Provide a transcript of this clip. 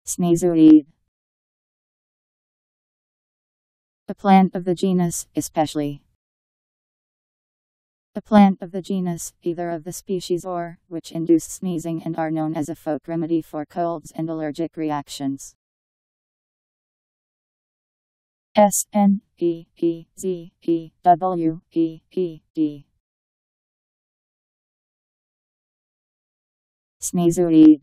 Sneezeweed. A plant of the genus, especially. A plant of the genus, either of the species or, which induce sneezing and are known as a folk remedy for colds and allergic reactions. Sneezeweed. Sneezeweed.